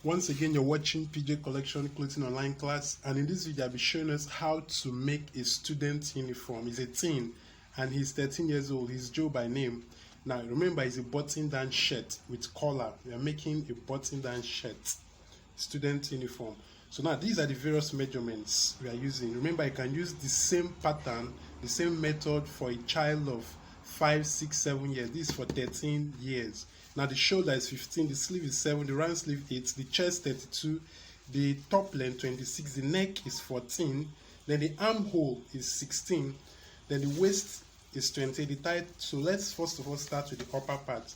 Once again, you're watching PJ Collection Clothing Online class, and in this video I'll be showing us how to make a student uniform. He's a teen and he's 13 years old. He's Joe by name. Now remember, it's a button-down shirt with collar. We are making a button-down shirt, student uniform. So now these are the various measurements we are using. Remember, you can use the same pattern, the same method for a child of 5, 6, 7 years. This is for 13 years. Now the shoulder is 15, the sleeve is 7, the round sleeve 8, the chest 32, the top length 26, the neck is 14, then the armhole is 16, then the waist is 20, the thigh. So let's first of all start with the upper part.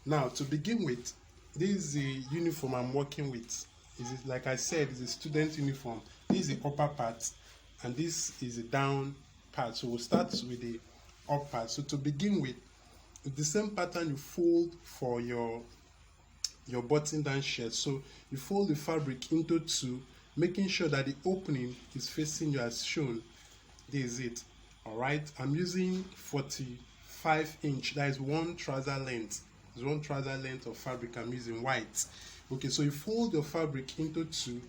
Now to begin with, this is the uniform I'm working with. Like I said, it's a student uniform. This is the upper part and this is the down part. So we'll start with the up part. So to begin with, the same pattern you fold for your button down shirt. So you fold the fabric into two, making sure that the opening is facing you as shown. This is it. Alright, I'm using 45 inch, that is one trouser length. It's one trouser length of fabric I'm using, white. Okay, so you fold your fabric into two.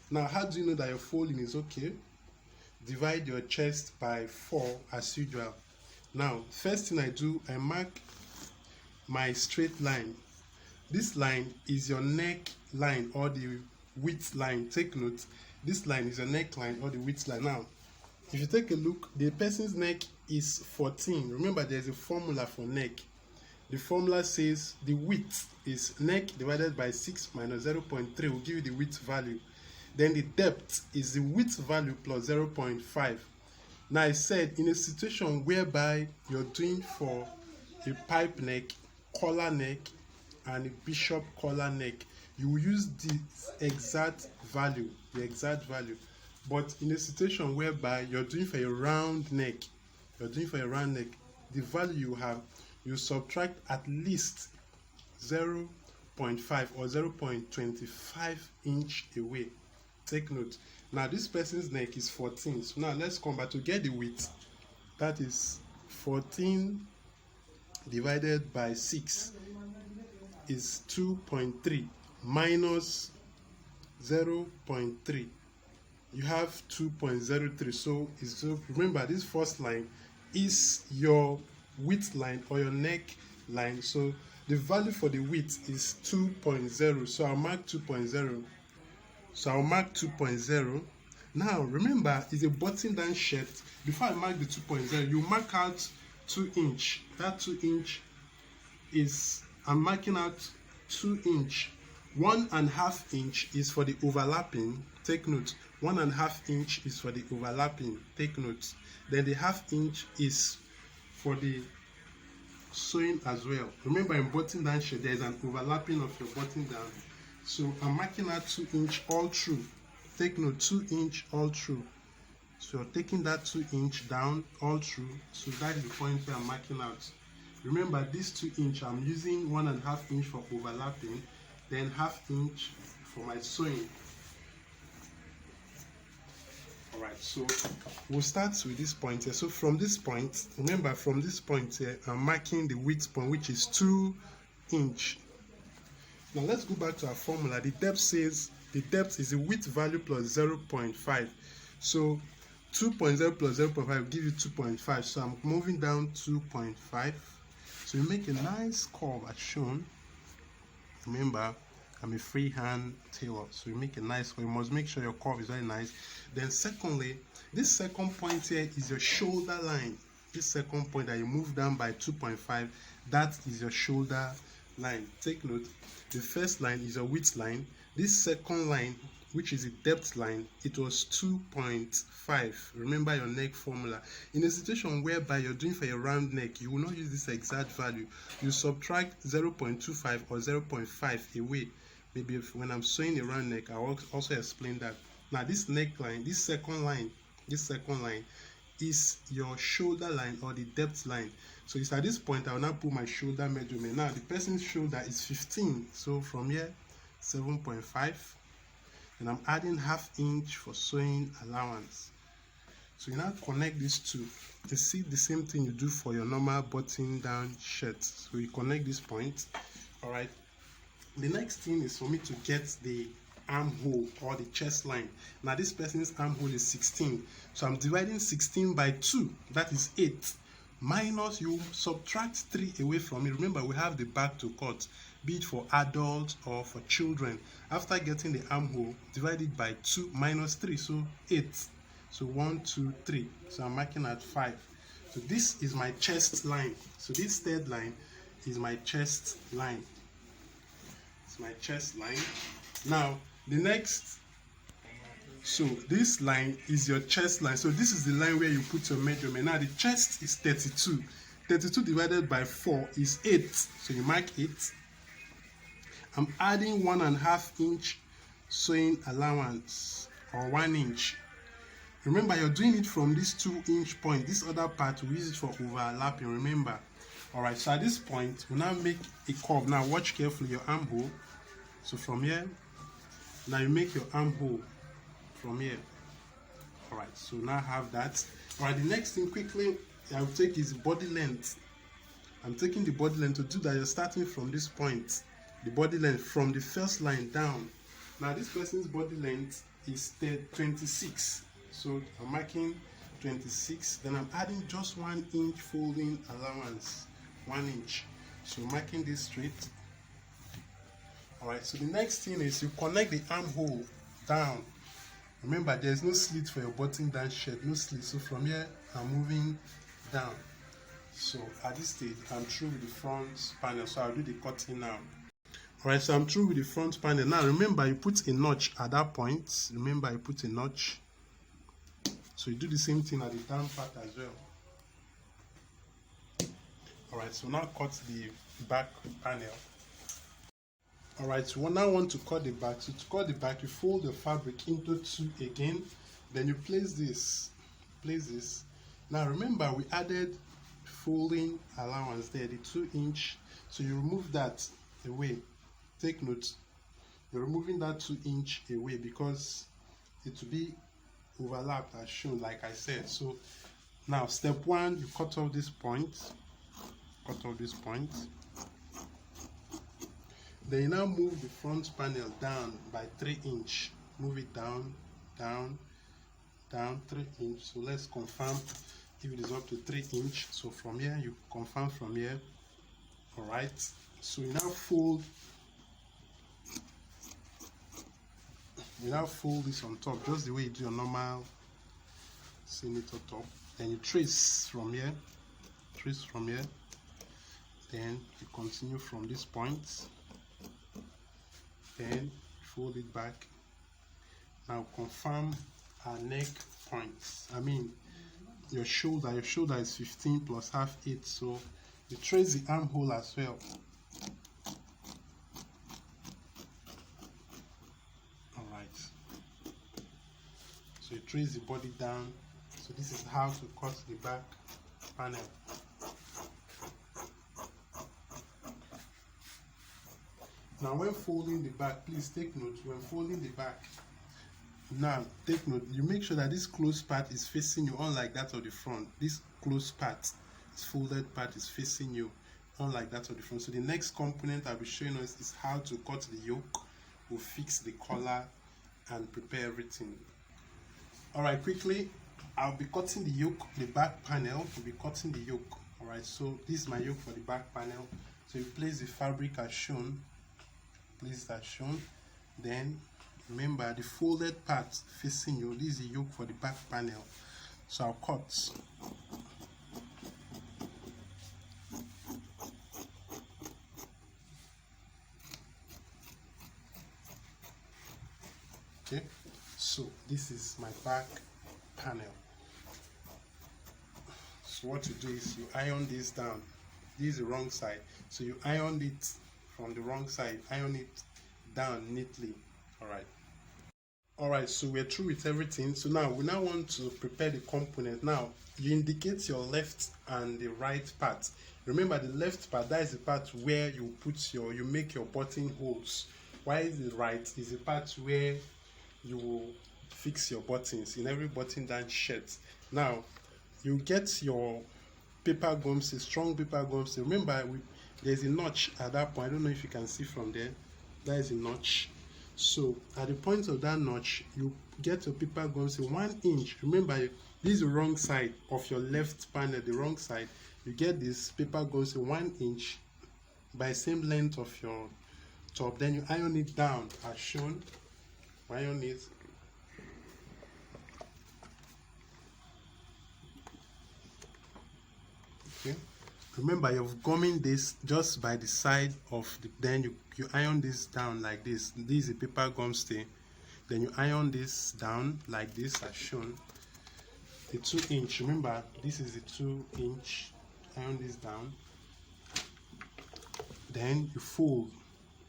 Now how do you know that your folding is okay? Divide your chest by 4 as usual. Now first thing I do, I mark my straight line. This line is your neck line or the width line. Take note, this line is your neck line or the width line. Now if you take a look, the person's neck is 14. Remember, there's a formula for neck. The formula says the width is neck divided by 6 minus 0.3 will give you the width value. Then the depth is the width value plus 0.5. Now I said, in a situation whereby you're doing for a pipe neck, collar neck, and a bishop collar neck, you will use the exact value, But in a situation whereby you're doing for a round neck, the value you have, you subtract at least 0.5 or 0.25 inch away. Take note. Now this person's neck is 14. So now let's come back to get the width. That is 14 divided by 6 is 2.3 minus 0.3. You have 2.03. So remember, this first line is your width line or your neck line. So the value for the width is 2.0. So I'll mark 2.0. Now remember, it's a button down shirt. Before I mark the 2.0, you mark out 2 inch. That 2 inch is, I'm marking out 2 inch. 1.5 inch is for the overlapping. Take note. 1.5 inch is for the overlapping. Take note. Then the half inch is for the sewing as well. Remember, in button down shirt there is an overlapping of your button down. So I'm marking out 2 inch all through. Take note, 2 inch all through. So you're taking that 2 inch down all through. So that is the point where I'm marking out. Remember, this 2 inch, I'm using 1.5 inch for overlapping, then half inch for my sewing. Alright, so we'll start with this point here. So from this point, remember, from this point here, I'm marking the width point, which is 2 inch. Now let's go back to our formula. The depth says the depth is the width value plus 0.5. So 2.0 plus 0.5 will give you 2.5. So I'm moving down 2.5. So you make a nice curve as shown. Remember, I'm a freehand tailor, so you make a nice curve. You must make sure your curve is very nice. Then secondly, this second point here is your shoulder line. This second point that you move down by 2.5, that is your shoulder line. Take note, the first line is your width line. This second line, which is the depth line, it was 2.5. Remember your neck formula. In a situation whereby you're doing for a round neck, you will not use this exact value. You subtract 0.25 or 0.5 away. Maybe when I'm sewing a round neck, I'll also explain that. Now this neckline, this second line is your shoulder line or the depth line. So it's at this point I will now put my shoulder measurement. Now the person's shoulder is 15. So from here, 7.5. And I'm adding half inch for sewing allowance. So you now connect these two. You see the same thing you do for your normal button down shirt. So you connect this point. Alright. The next thing is for me to get the armhole or the chest line. Now this person's armhole is 16, so I'm dividing 16 by 2, that is 8, minus, you subtract 3 away from it. Remember, we have the back to cut, be it for adults or for children. After getting the armhole, divide it by 2 minus 3, so 8. So 1, 2, 3. So I'm marking at 5. So this is my chest line. So this third line is my chest line. It's my chest line. Now the next, so this line is your chest line. So this is the line where you put your measurement. Now the chest is 32. 32 divided by 4 is 8. So you mark 8. I'm adding 1.5 inch sewing allowance, or 1 inch. Remember, you're doing it from this 2-inch point. This other part, we use it for overlapping, remember. Alright, so at this point, we now make a curve. Now watch carefully your armhole. So from here, now you make your armhole from here. Alright, so now have that. Alright, the next thing quickly I'll take is body length. I'm taking the body length. To do that, you're starting from this point. The body length from the first line down. Now this person's body length is 26. So I'm marking 26, then I'm adding just 1 inch folding allowance, 1 inch. So marking this straight. Alright, so the next thing is you connect the armhole down. Remember, there's no slit for your button down shirt, no slit. So from here, I'm moving down. So at this stage, I'm through with the front panel. So I'll do the cutting now. Alright, so I'm through with the front panel. Now remember, you put a notch at that point. Remember, you put a notch. So you do the same thing at the down part as well. Alright, so now cut the back panel. Alright, so now want to cut the back. So to cut the back, you fold the fabric into 2 again. Then you place this. Now remember, we added folding allowance there, the 2 inch. So you remove that away. Take note, you're removing that 2 inch away because it will be overlapped as shown, like I said. So now step 1, you cut off this point, then you now move the front panel down by 3 inch. Move it down 3 inch. So let's confirm if it is up to 3 inch. So from here, you confirm from here. All right, so you now fold this on top, just the way you do your normal senator top. Then you trace from here, then you continue from this point, then fold it back. Now confirm our neck points. I mean your shoulder is 15 plus half 8, so you trace the armhole as well. So you trace the body down. So this is how to cut the back panel. Now when folding the back, please take note, when folding the back, now take note, you make sure that this closed part is facing you, unlike that of the front. This closed part, this folded part is facing you, unlike that of the front. So the next component I'll be showing us is how to cut the yoke. We'll fix the collar and prepare everything. Alright, quickly, I'll be cutting the yoke, the back panel. We'll be cutting the yoke. Alright, so this is my yoke for the back panel. So you place the fabric as shown. Then remember the folded part facing you. This is the yoke for the back panel. So I'll cut. Okay, so this is my back panel. So what you do is you iron this down. This is the wrong side, so you iron it from the wrong side, iron it down neatly. All right, so we're through with everything. So now we want to prepare the component. Now you indicate your left and the right part. Remember, the left part, that is the part where you make your buttonholes, while the right is the part where you will fix your buttons in every button down shirt. Now you get your paper gums, a strong paper gums. Remember, there's a notch at that point. I don't know if you can see from there. That is a notch. So at the point of that notch, you get your paper gum say 1 inch. Remember, this is the wrong side of your left panel, the wrong side. You get this paper gum say 1 inch by same length of your top. Then you iron it down as shown. Iron it. Okay. Remember, you're gumming this just by the side of the, then you iron this down like this. This is a paper gum stay. Then you iron this down like this as shown. The 2 inch, remember this is the 2 inch. Iron this down. Then you fold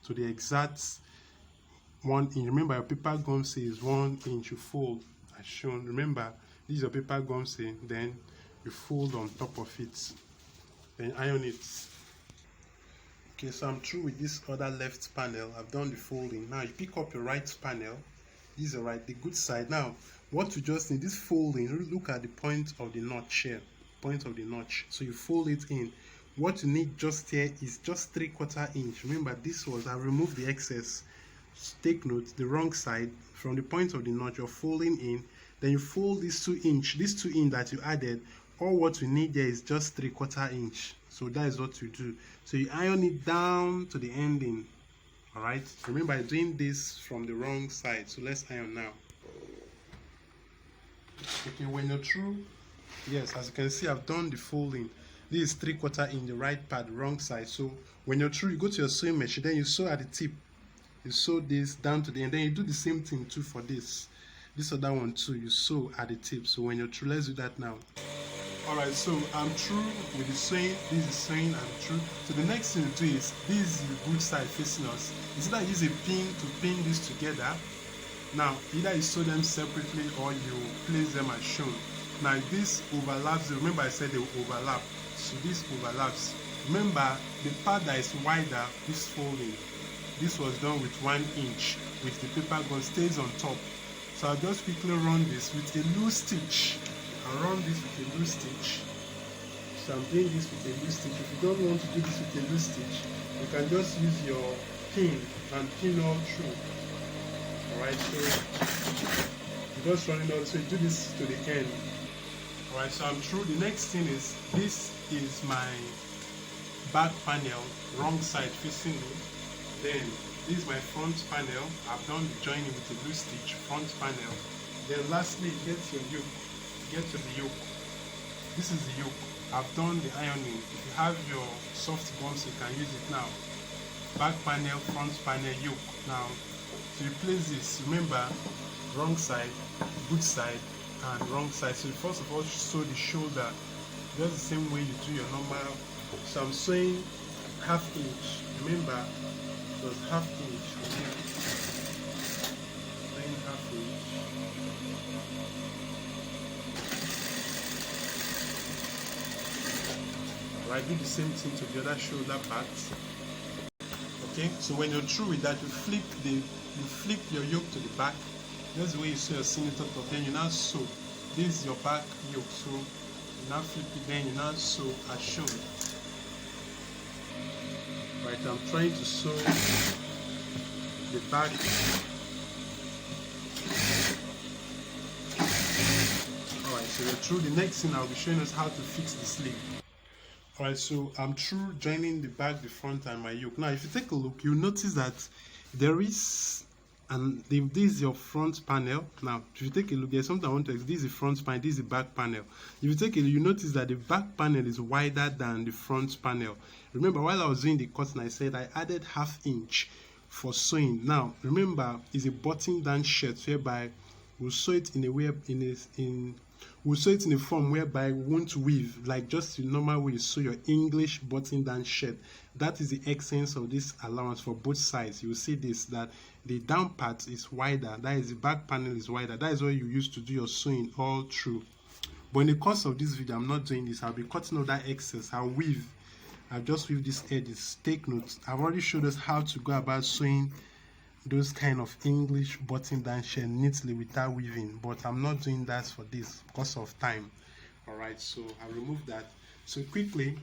to the exact 1 inch. Remember, your paper gum says 1 inch. You fold as shown. Remember, this is your paper gum say. Then you fold on top of it. Then iron it. Okay, so I'm through with this other left panel. I've done the folding. Now you pick up your right panel. This is the right, the good side. Now, what you just need, this folding, look at the point of the notch here. Point of the notch. So you fold it in. What you need just here is just 3/4 inch. Remember, this was, I removed the excess. Take note, the wrong side. From the point of the notch, you're folding in. Then you fold this 2 inch. This 2 inch that you added, all what we need there is just 3/4 inch. So that is what you do. So you iron it down to the ending. All right. Remember, I'm doing this from the wrong side. So let's iron now. Okay, when you're through, yes, as you can see, I've done the folding. This is 3/4 in the right part, wrong side. So when you're through, you go to your sewing machine. Then you sew at the tip. You sew this down to the end. Then you do the same thing too for this. This other one too. You sew at the tip. So when you're through, let's do that now. Alright, so I'm through with the sewing. This is sewing, I'm through. So the next thing to do is, this is the good side facing us. Is that I use a pin to pin this together. Now, either you sew them separately or you place them as shown. Now, if this overlaps, remember I said they will overlap. So this overlaps. Remember, the part that is wider, this folding, this was done with 1 inch. With the paper gun stays on top. So I'll just quickly run this with a loose stitch. I'll run this with a loose stitch. So I'm doing this with a loose stitch. If you don't want to do this with a loose stitch, you can just use your pin and pin all through. Alright, so you're just running all, so you do this to the end. Alright, so I'm through. The next thing is, this is my back panel, wrong side facing me. Then this is my front panel. I've done the joining with a loose stitch, front panel. Then lastly, you get your yoke. Get to the yoke. This is the yoke. I've done the ironing. If you have your soft gums, you can use it now. Back panel, front panel, yoke. Now, to replace this, remember, wrong side, good side, and wrong side. So first of all, sew the shoulder just the same way you do your normal. So I'm sewing 1/2 inch. Remember, it was 1/2 inch. Sewing 1/2 inch. Right, do the same thing to the other shoulder part. Okay, so when you're through with that, you flip your yoke to the back. That's the way you sew your senator top. Then you now sew. This is your back yoke. So you now flip it. Then you now sew as shown. Right, I'm trying to sew the back. Alright, so we're through. The next thing I'll be showing us how to fix the sleeve. Alright, so I'm through joining the back, the front, and my yoke. Now, if you take a look, you'll notice that there is, and this is your front panel. Now, if you take a look, there's something I want to explain. This is the front panel, this is the back panel. If you take a look, you notice that the back panel is wider than the front panel. Remember, while I was doing the cutting, I said I added 1/2 inch for sewing. Now, remember, it's a button-down shirt whereby we'll sew it in a way, we'll sew it in a form whereby we won't weave, like just the normal way you sew your English button-down shirt. That is the essence of this allowance for both sides. You will see this, that the down part is wider, that is the back panel is wider. That is what you use to do your sewing all through. But in the course of this video, I'm not doing this. I'll be cutting out that excess. I'll weave. I'll just weave this edges. Take note. I've already showed us how to go about sewing those kind of English button-down shirt neatly without weaving, but I'm not doing that for this because of time. Alright, so I'll remove that. So quickly,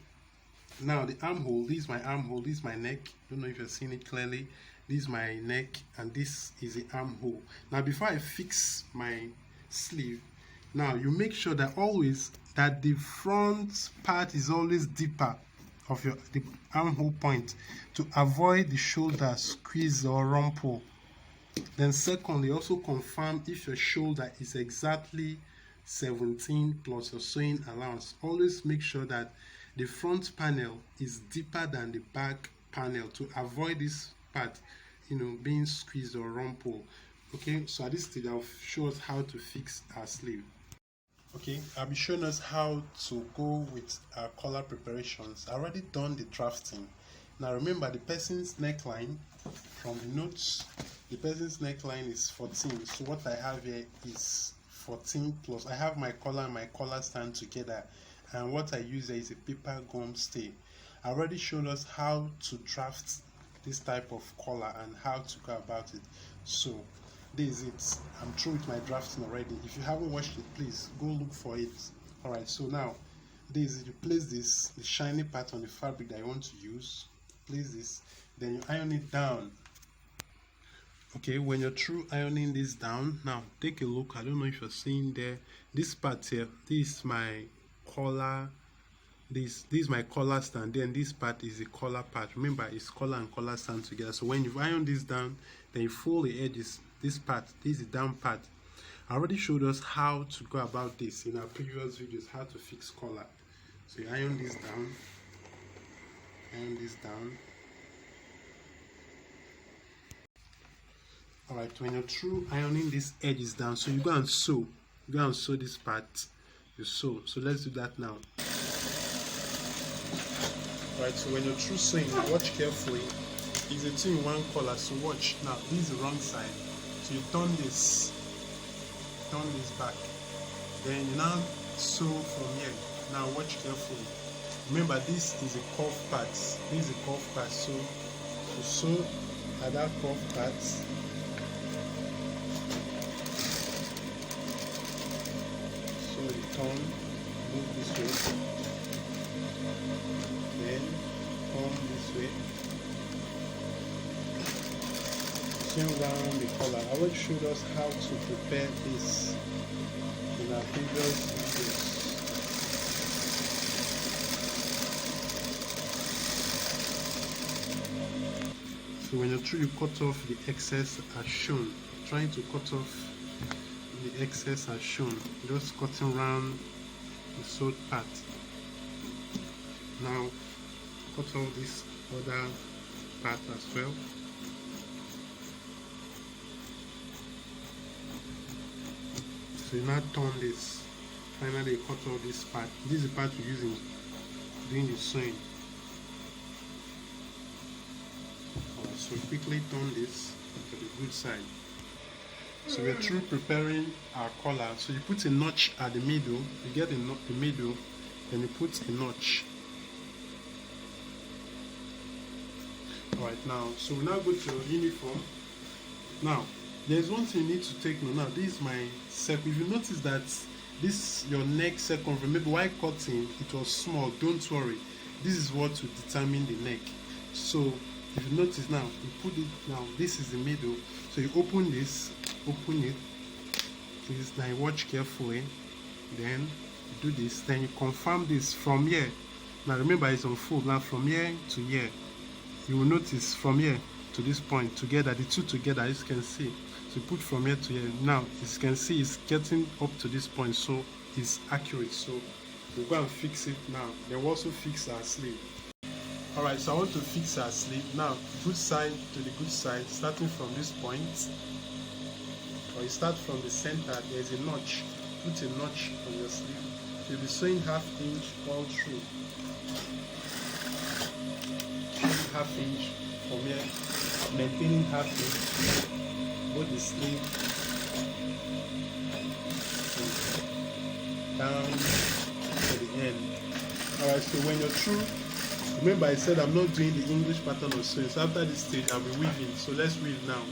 now the armhole, this is my armhole, this is my neck. Don't know if you're seeing it clearly. this is my neck, and this is the armhole. Now before I fix my sleeve, now you make sure that always that the front part is always deeper of the armhole point to avoid the shoulder squeeze or rumple. Then secondly, also confirm if your shoulder is exactly 17 plus your sewing allowance. Always make sure that the front panel is deeper than the back panel to avoid this part, being squeezed or rumpled. Okay, so at this stage I'll show us how to fix our sleeve. Okay, I'll be showing us how to go with our collar preparations. I already done the drafting. Now remember, the person's neckline from the notes, the person's neckline is 14. So what I have here is 14 plus. I have my collar and my collar stand together, and what I use here is a paper gum stay. I already showed us how to draft this type of collar and how to go about it. So this is it. I'm through with my drafting already. If you haven't watched it, please go look for it. Alright, so now this is, you place the shiny part on the fabric that you want to use. Place this, then you iron it down. Okay, when you're through ironing this down, now take a look. I don't know if you're seeing there, this part here, this is my collar, this is my collar stand, then this part is the collar part. Remember, it's collar and collar stand together. So when you iron this down, then you fold the edges. This part, this is the down part. I already showed us how to go about this in our previous videos, how to fix collar. So you iron this down, iron this down. Alright, when you're through ironing these edges down, so you go and sew. You go and sew this part. You sew. So let's do that now. Alright, so when you're through sewing, watch carefully. It's a 2-in-1 collar, so watch. Now, this is the wrong side. So you turn this back. Then you now sew from here. Now watch carefully. Remember, this is a cuff part. This is a cuff part. So you sew at that cuff part. So you turn, move this way. Then turn this way. Around the collar. I already showed us how to prepare this in our previous videos. So when you're through, you cut off the excess as shown. Trying to cut off the excess as shown. Just cutting around the sewed part. Now cut off this other part as well. So you now turn this. Finally, you cut off this part. This is the part you're using doing the sewing. Alright, so quickly turn this to the good side. So we're through preparing our collar. So you put a notch at the middle. You get the middle, then you put a notch. Alright, now, so we now go to your uniform. Now, there's one thing you need to take note. Now, this is my circle. If you notice that this your neck circumference, maybe while cutting it was small, don't worry. This is what will determine the neck. So if you notice now, you put it now. This is the middle. So you open this, open it. Please now watch carefully. Then you do this. Then you confirm this from here. Now remember, it's on fold. Now from here to here, you will notice from here to this point together, the two together, as you can see. So you put from here to here. Now, as you can see, it's getting up to this point, so it's accurate. So we'll go and fix it now. Then we'll also fix our sleeve. Alright, so I want to fix our sleeve. Now, good side to the good side, starting from this point. Or you start from the center, there's a notch. Put a notch on your sleeve. So you'll be sewing ½ inch all through. ½ inch from here, maintaining ½ inch. Both the sleeve down to the end. Alright, so when you're through, remember I said I'm not doing the English pattern of sewing. So after this stage, I'll be weaving. So let's weave now.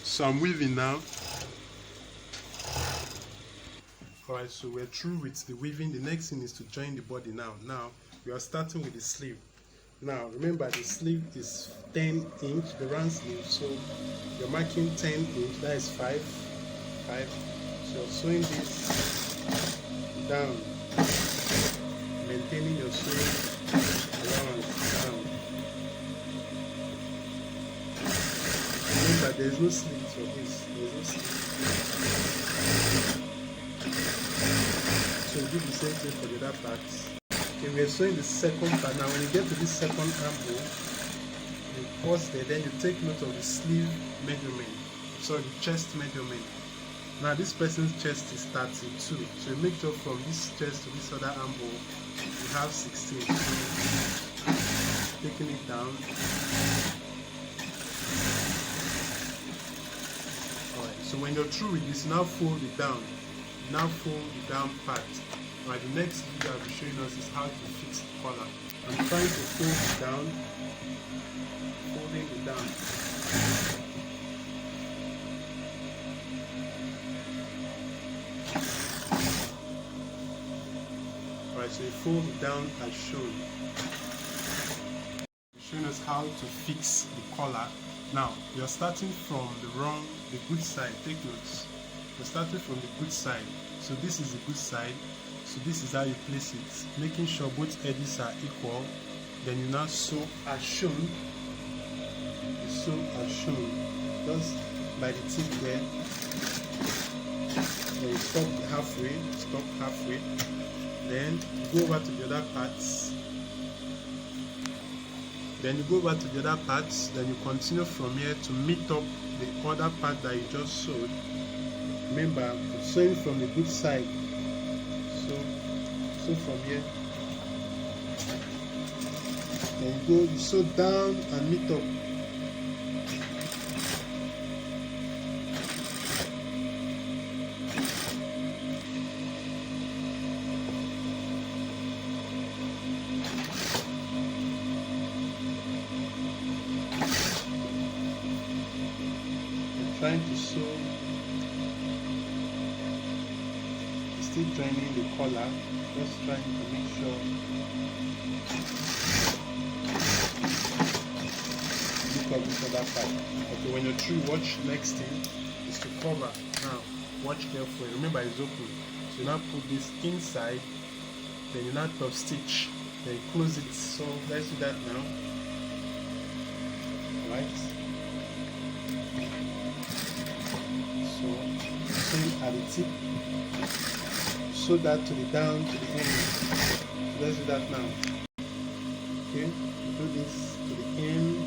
So I'm weaving now. Alright, so we're through with the weaving. The next thing is to join the body now. Now we are starting with the sleeve. Now remember the sleeve is 10 inch, the round sleeve, so you're marking 10 inch, that is 5. So you're sewing this down, maintaining your sewing around down. Remember there's no sleeve for this, there's no sleeve. So do the same thing for the other parts. Okay, we are sewing the second part. Now when you get to this second armhole, you pause there, then you take note of the sleeve measurement, sorry, the chest measurement. Now this person's chest is 32, so you make sure from this chest to this other armhole you have 16. So taking it down. Alright, so when you're through with this, now fold it down. Now fold the down part. Alright, the next video I'll be showing us is how to fix the collar. I'm trying to fold it down, folding it down. Alright, so you fold it down as shown. Showing us how to fix the collar. Now, you're starting from the good side. Take notes. You're starting from the good side. So this is the good side. So this is how you place it, making sure both edges are equal. Then you now sew as shown. You sew as shown, just by the tip there. Then you stop halfway. Then go over to the other parts. Then you go over to the other parts. Then you continue from here to meet up the other part that you just sewed. Remember, I'm sewing from the good side. So from here, then you sew down and meet up. I'm trying to sew. Still joining the collar, just trying to make sure look up this other part. Okay, when you're through, watch next thing is to cover. Now watch carefully, remember it's open, so you now put this inside, then you now top stitch, then you close it. So let's do that now. Alright, so at the tip, sew that to the down to the end. So let's do that now. Okay, do this to the end.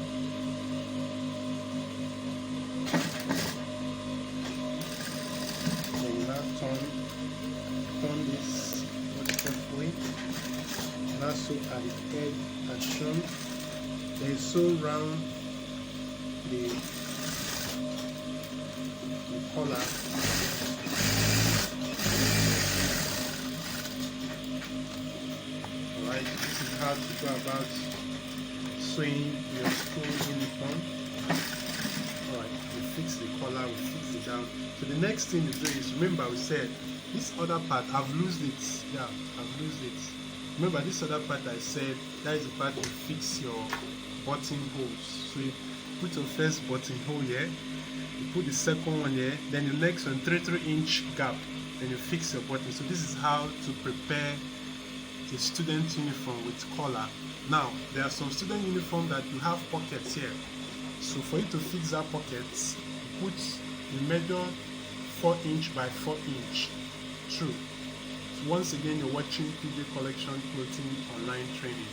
Then you now turn this carefully. Now sew at the edge as shown. Then sew round the collar. This is how to go about sewing your school uniform. Alright, we fix the collar, we fix it down. So the next thing you do is, remember we said this other part, I've loosed it. Yeah, I've loosed it. Remember this other part I said, that is the part to fix your buttonholes. So you put your first buttonhole here, you put the second one here, then the next one 3-inch gap, then you fix your button. So this is how to prepare a student uniform with collar. Now there are some student uniform that you have pockets here, so for you to fix that pockets, you measure 4" by 4". True. So once again, you're watching PJ Collection Clothing online training.